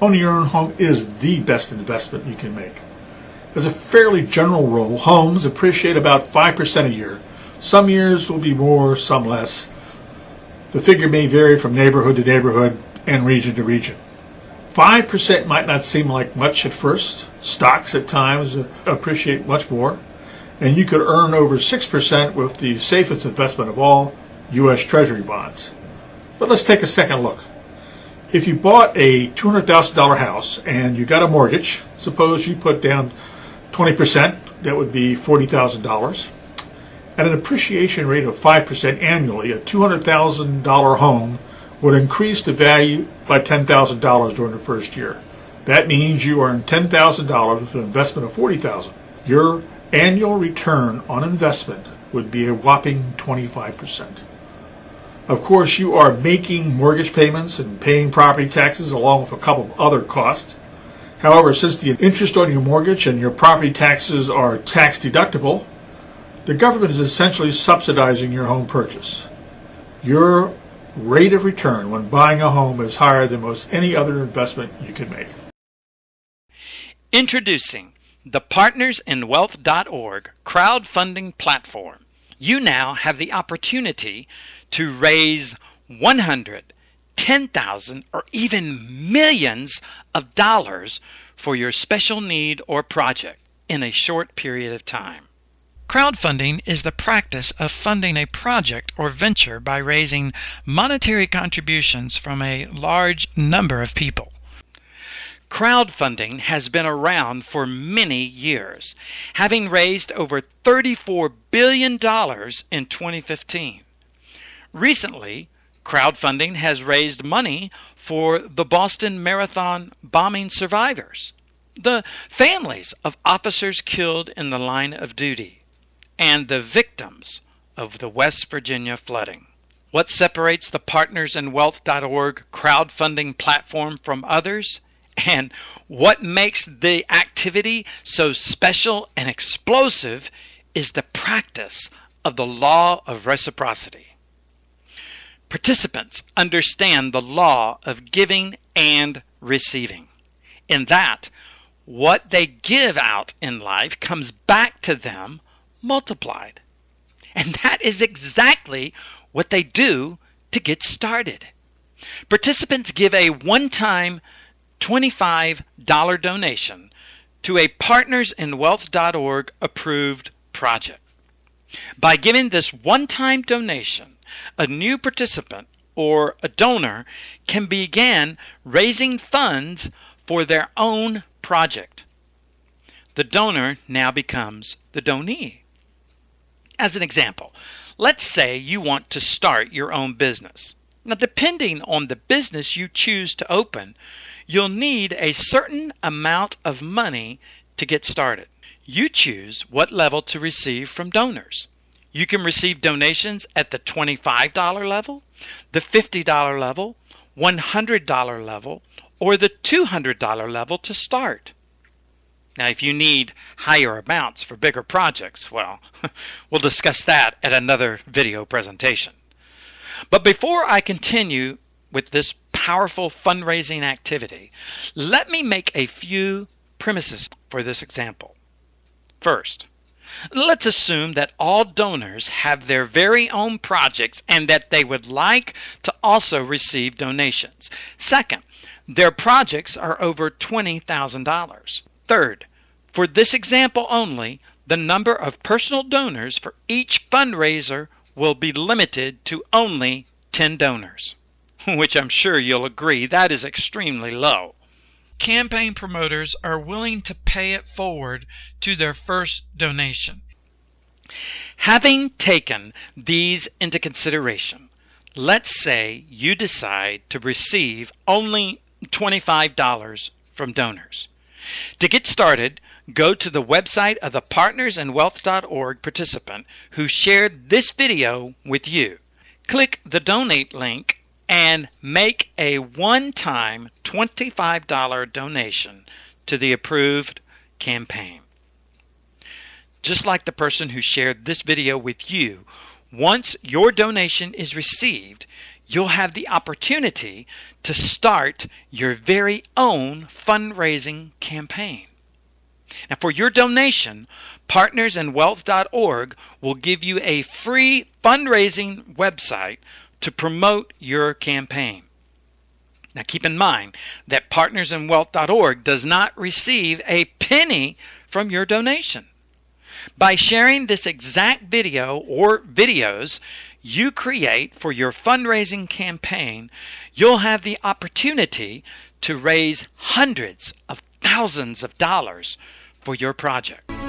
owning your own home is the best investment you can make. As a fairly general rule, homes appreciate about 5% a year. Some years will be more, some less. The figure may vary from neighborhood to neighborhood and region to region. 5% might not seem like much at first. Stocks at times appreciate much more. And you could earn over 6% with the safest investment of all, U.S. Treasury bonds. But let's take a second look. If you bought a $200,000 house and you got a mortgage, suppose you put down 20%, that would be $40,000. At an appreciation rate of 5% annually, a $200,000 home would increase the value by $10,000 during the first year. That means you earn $10,000 with an investment of $40,000. Your annual return on investment would be a whopping 25%. Of course, you are making mortgage payments and paying property taxes along with a couple of other costs. However, since the interest on your mortgage and your property taxes are tax deductible, the government is essentially subsidizing your home purchase. Your rate of return when buying a home is higher than most any other investment you can make. Introducing the partnersinwealth.org crowdfunding platform. You now have the opportunity to raise 100, 10,000, or even millions of dollars for your special need or project in a short period of time. Crowdfunding is the practice of funding a project or venture by raising monetary contributions from a large number of people. Crowdfunding has been around for many years, having raised over $34 billion in 2015. Recently, crowdfunding has raised money for the Boston Marathon bombing survivors, the families of officers killed in the line of duty, and the victims of the West Virginia flooding. What separates the partnersinwealth.org crowdfunding platform from others? And what makes the activity so special and explosive is the practice of the law of reciprocity. Participants understand the law of giving and receiving, in that what they give out in life comes back to them multiplied. And that is exactly what they do to get started. Participants give a one-time $25 donation to a partnersinwealth.org approved project. By giving this one-time donation, a new participant or a donor can begin raising funds for their own project. The donor now becomes the donee. As an example, let's say you want to start your own business. Now, depending on the business you choose to open, you'll need a certain amount of money to get started. You choose what level to receive from donors. You can receive donations at the $25 level, the $50 level, $100 level, or the $200 level to start. Now, if you need higher amounts for bigger projects, well, we'll discuss that at another video presentation. But before I continue with this powerful fundraising activity, let me make a few premises for this example. First, let's assume that all donors have their very own projects and that they would like to also receive donations. Second, their projects are over $20,000. Third, for this example only, the number of personal donors for each fundraiser will be limited to only 10 donors, which I'm sure you'll agree that is extremely low. Campaign promoters are willing to pay it forward to their first donation. Having taken these into consideration, let's say you decide to receive only $25 from donors. To get started, go to the website of the partnersinwealth.org participant who shared this video with you. Click the donate link and make a one-time $25 donation to the approved campaign. Just like the person who shared this video with you, once your donation is received, you'll have the opportunity to start your very own fundraising campaign. Now, for your donation, partnersandwealth.org will give you a free fundraising website to promote your campaign. Now, keep in mind that partnersandwealth.org does not receive a penny from your donation. By sharing this exact video or videos you create for your fundraising campaign, you'll have the opportunity to raise hundreds of thousands of dollars for your project.